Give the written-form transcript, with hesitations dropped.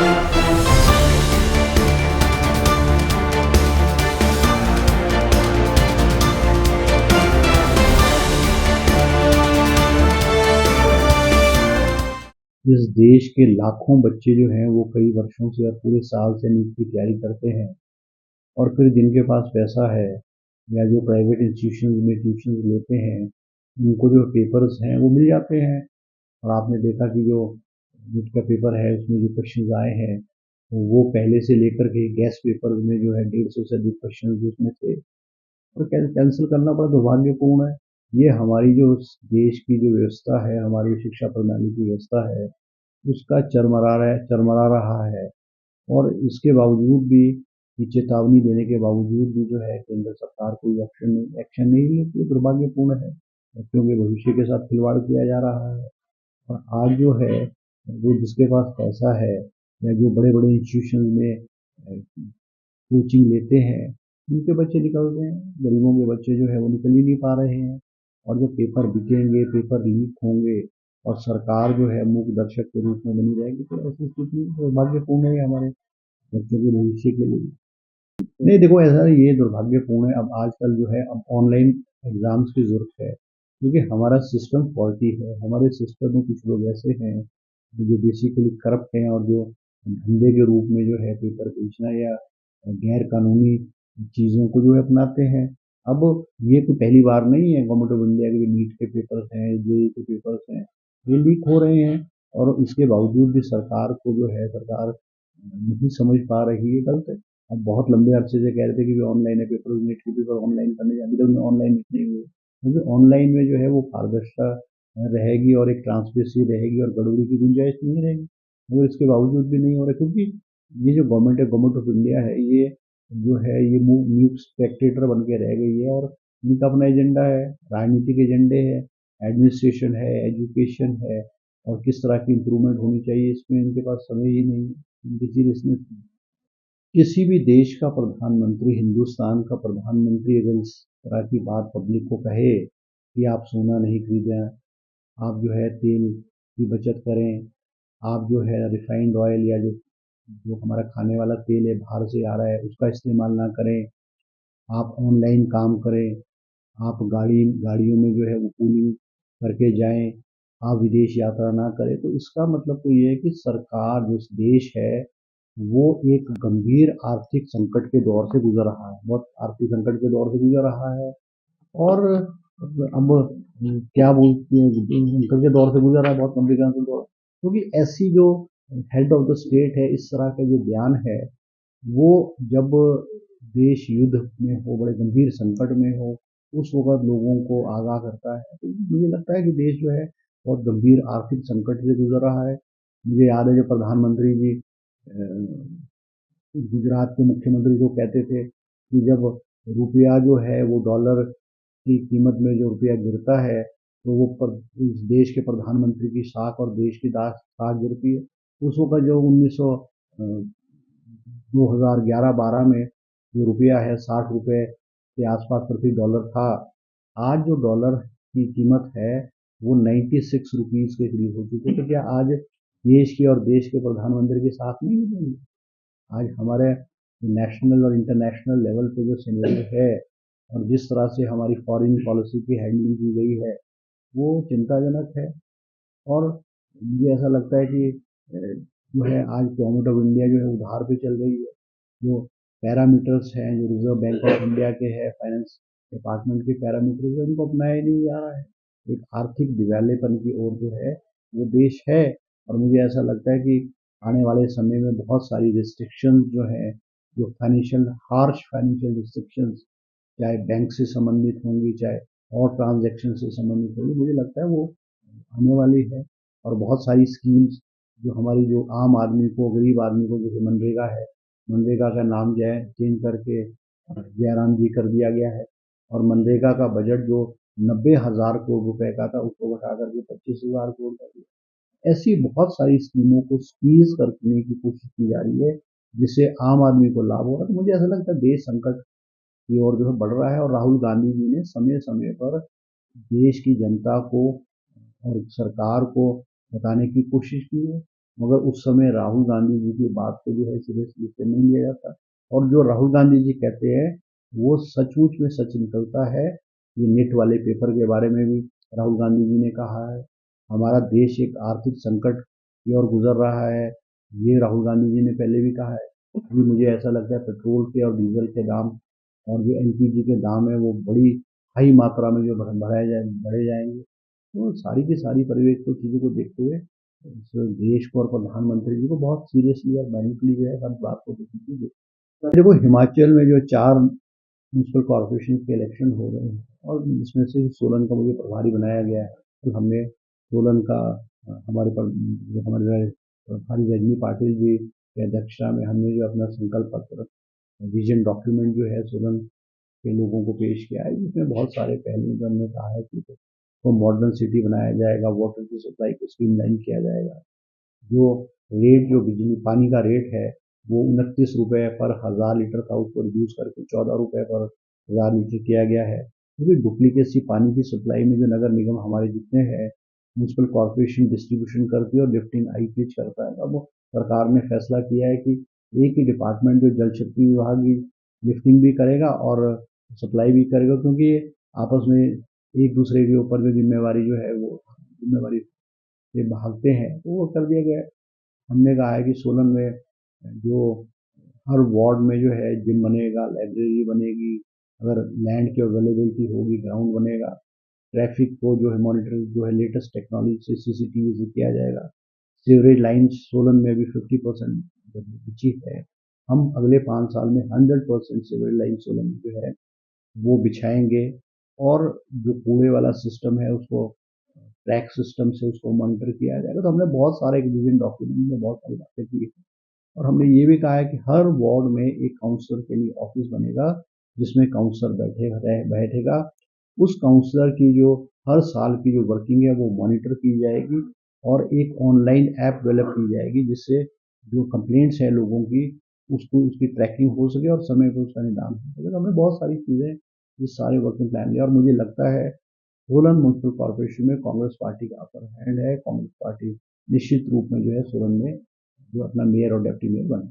इस देश के लाखों बच्चे जो हैं वो कई वर्षों से और पूरे साल से नीट की तैयारी करते हैं, और फिर जिनके पास पैसा है या जो प्राइवेट इंस्टीट्यूशन में ट्यूशन लेते हैं, उनको जो पेपर्स हैं वो मिल जाते हैं। और आपने देखा कि जो नीट का पेपर है उसमें जो क्वेश्चन आए हैं तो वो पहले से लेकर के गैस पेपर में जो है 150 से अधिक क्वेश्चन उसमें थे, और कैंसिल करना बड़ा दुर्भाग्यपूर्ण है। ये हमारी जो देश की जो व्यवस्था है, हमारी शिक्षा प्रणाली की व्यवस्था है, उसका चरमरा रहा है। और इसके बावजूद भी, ये चेतावनी देने के बावजूद भी जो है केंद्र सरकार कोई एक्शन नहीं लेती है, दुर्भाग्यपूर्ण है। बच्चों के भविष्य के साथ खिलवाड़ किया जा रहा है। और आज जो है वो जिसके पास पैसा है या जो बड़े बड़े इंस्टीट्यूशन में कोचिंग लेते हैं, उनके बच्चे निकलते हैं, गरीबों के बच्चे जो है वो निकल ही नहीं पा रहे हैं। और जो पेपर बिकेंगे, पेपर लीक होंगे और सरकार जो है मूक दर्शक के रूप में बनी रहेगी, तो ऐसी स्थिति दुर्भाग्यपूर्ण है हमारे बच्चों के भविष्य के लिए। नहीं देखो, ऐसा ये दुर्भाग्यपूर्ण है। अब आजकल जो है अब ऑनलाइन एग्जाम्स की जरूरत है, क्योंकि हमारा सिस्टम फॉल्टी है। हमारे सिस्टम में कुछ लोग ऐसे हैं जो बेसिकली करप्ट हैं, और जो धंधे के रूप में जो है पेपर बेचना या गैर कानूनी चीज़ों को जो है अपनाते हैं। अब ये तो पहली बार नहीं है, गवर्नमेंट ऑफ इंडिया के जो नीट के पेपर्स हैं, जेईई के पेपर्स हैं, ये लीक हो रहे हैं। और इसके बावजूद भी सरकार को जो है, सरकार नहीं समझ पा रही है, गलत है। अब बहुत लंबे अरसे से कह रहे थे कि ऑनलाइन है पेपर, नीट के पेपर ऑनलाइन करने अभी तक ऑनलाइन नहीं हुए, क्योंकि ऑनलाइन में जो है वो पारदर्शिता रहेगी और एक ट्रांसपेरेंसी रहेगी और गड़बड़ी की गुंजाइश नहीं रहेगी। मगर इसके बावजूद भी नहीं हो रहा, क्योंकि ये जो गवर्नमेंट है, गवर्नमेंट ऑफ इंडिया है, ये जो है ये न्यूज स्पेक्टेटर बन के रह गई है। और इनका अपना एजेंडा है, राजनीतिक एजेंडे है, एडमिनिस्ट्रेशन है, एजुकेशन है, और किस तरह की इम्प्रूवमेंट होनी चाहिए, इसमें इनके पास समय ही नहीं है, इनकी सीरियसनेस। किसी भी देश का प्रधानमंत्री, हिंदुस्तान का प्रधानमंत्री अगर इस तरह की बात पब्लिक को कहे कि आप सोना नहीं खरीदें, आप जो है तेल की बचत करें, आप जो है रिफाइंड ऑयल या जो जो हमारा खाने वाला तेल है बाहर से आ रहा है उसका इस्तेमाल ना करें, आप ऑनलाइन काम करें, आप गाड़ियों में जो है वो कूलिंग करके जाएं, आप विदेश यात्रा ना करें, तो इसका मतलब तो ये है कि सरकार, जो देश है, वो एक गंभीर आर्थिक संकट के दौर से गुजर रहा है, बहुत आर्थिक संकट के दौर से गुजर रहा है। और अब क्या बोलते हैं, संकट के दौर से गुजर रहा है, बहुत गंभीर के दौर, क्योंकि ऐसी जो हेड ऑफ द स्टेट है, इस तरह का जो बयान है, वो जब देश युद्ध में हो, बड़े गंभीर संकट में हो, उस वक्त लोगों को आगाह करता है। तो मुझे लगता है कि देश जो है बहुत गंभीर आर्थिक संकट से गुजर रहा है। मुझे याद है जब प्रधानमंत्री जी गुजरात के मुख्यमंत्री जो कहते थे कि जब रुपया जो है वो डॉलर की कीमत में जो रुपया गिरता है, तो वो इस देश के प्रधानमंत्री की साख और देश की साख गिरती है। उस वक्त जो 2011-12 में जो रुपया है 60 रुपये के आसपास प्रति डॉलर था। आज जो डॉलर की कीमत है वो 96 रुपीज़ के करीब हो चुकी है। तो क्या आज देश की और देश के प्रधानमंत्री की साख नहीं मिलेगी? आज हमारे नेशनल और इंटरनेशनल लेवल पे जो सिनेरियो है और जिस तरह से हमारी फॉरेन पॉलिसी की हैंडलिंग की गई है, वो चिंताजनक है। और मुझे ऐसा लगता है कि जो है आज गवर्नमेंट ऑफ इंडिया जो है उधार पे चल रही है। जो पैरामीटर्स हैं, जो रिजर्व बैंक ऑफ इंडिया के है, फाइनेंस डिपार्टमेंट के पैरामीटर्स है, उनको अपनाया नहीं जा रहा है। एक आर्थिक दिवालेपन की ओर जो है वो देश है। और मुझे ऐसा लगता है कि आने वाले समय में बहुत सारी रिस्ट्रिक्शंस जो है, जो हार्श फाइनेंशियल रिस्ट्रिक्शंस, चाहे बैंक से संबंधित होंगी, चाहे और ट्रांजैक्शन से संबंधित होंगी, मुझे लगता है वो आने वाली है। और बहुत सारी स्कीम्स जो हमारी, जो आम आदमी को, गरीब आदमी को, जैसे मनरेगा है, मनरेगा का नाम जो है चेंज करके जयराम जी कर दिया गया है। और मनरेगा का बजट जो 90,000 करोड़ रुपए का था, उसको घटा करके 25,000 करोड़ कर दिया। ऐसी बहुत सारी स्कीमों को स्क्वीज करने की कोशिश की जा रही है, जिससे आम आदमी को लाभ हो रहा है। तो मुझे ऐसा लगता है देश संकट की ओर जो है बढ़ रहा है। और राहुल गांधी जी ने समय समय पर देश की जनता को और सरकार को बताने की कोशिश की है मगर उस समय राहुल गांधी जी की बात को जो है सीरियसली से नहीं लिया जाता। और जो राहुल गांधी जी कहते हैं वो सचमुच में सच निकलता है। ये नेट वाले पेपर के बारे में भी राहुल गांधी जी ने कहा है। हमारा देश एक आर्थिक संकट की ओर गुजर रहा है, ये राहुल गांधी जी ने पहले भी कहा है। अभी मुझे ऐसा लगता है पेट्रोल के और डीजल के दाम और जो एलपीजी के दाम है वो बड़ी हाई मात्रा में जो बढ़े जाएंगे। तो सारी की सारी परिवेश को चीज़ों को देखते हुए इस देश को और प्रधानमंत्री जी को बहुत सीरियसली और माइंडफुली जो है हर बात को देखनी चाहिए। देखो हिमाचल में जो 4 म्यूनसिपल कॉरपोरेशन के इलेक्शन हो रहे हैं और इसमें से सोलन का मुझे प्रभारी बनाया गया है। तो हमने सोलन का हमारे प्रभारी रजनी पाटिल जी की अध्यक्षता में हमने जो अपना संकल्प पत्र विजन डॉक्यूमेंट जो है सोलन के लोगों को पेश किया है, जिसमें बहुत सारे पहलू जो हमने कहा है कि तो मॉडर्न सिटी बनाया जाएगा, वाटर की सप्लाई को स्ट्रीमलाइन किया जाएगा, जो रेट जो बिजली पानी का रेट है वो 29 रुपये पर 1000 लीटर था, उसको रिड्यूस करके 14 रुपये पर 1000 लीटर किया गया है। क्योंकि डुप्लीकेसी पानी की सप्लाई में जो नगर निगम हमारे जितने हैं म्यूनसिपल कॉरपोरेशन डिस्ट्रीब्यूशन करती है और लिफ्टिंग आईपीएच करता है। अब सरकार ने फैसला किया है कि एक ही डिपार्टमेंट जो जल शक्ति विभाग की लिफ्टिंग भी करेगा और सप्लाई भी करेगा, क्योंकि आपस में एक दूसरे के ऊपर जो जिम्मेवारी जो है वो जिम्मेवारी से भागते हैं, तो वो कर दिया गया है। हमने कहा है कि सोलन में जो हर वार्ड में जो है जिम बनेगा, लाइब्रेरी बनेगी, अगर लैंड की अवेलेबिलिटी होगी ग्राउंड बनेगा, ट्रैफिक को जो है मॉनिटर जो है लेटेस्ट टेक्नोलॉजी से सीसीटीवी से किया जाएगा। सीवरेज लाइन सोलन में भी 50% बिछी है। हम अगले 5 साल में 100% सीवरेज लाइन सोलन में जो है वो बिछाएंगे और जो कूड़े वाला सिस्टम है उसको ट्रैक सिस्टम से उसको मॉनिटर किया जाएगा। तो हमने बहुत सारे एक विजन डॉक्यूमेंट में बहुत सारी बातें की है और हमने ये भी कहा है कि हर वार्ड में एक काउंसलर के लिए ऑफिस बनेगा, जिसमें काउंसलर बैठेगा। उस काउंसलर की जो हर साल की जो वर्किंग है वो मॉनिटर की जाएगी और एक ऑनलाइन ऐप डेवलप की जाएगी, जिससे जो कंप्लेंट्स हैं लोगों की उसको उसकी ट्रैकिंग हो सके और समय पर उसका निदान हो सके। तो हमने बहुत सारी चीज़ें इस सारे वर्किंग प्लान लिया और मुझे लगता है सोलन म्यूनसिपल कॉरपोरेशन में कांग्रेस पार्टी का अपर हैंड है। कांग्रेस पार्टी निश्चित रूप में जो है सोलन में जो अपना मेयर और डिप्टी मेयर बने।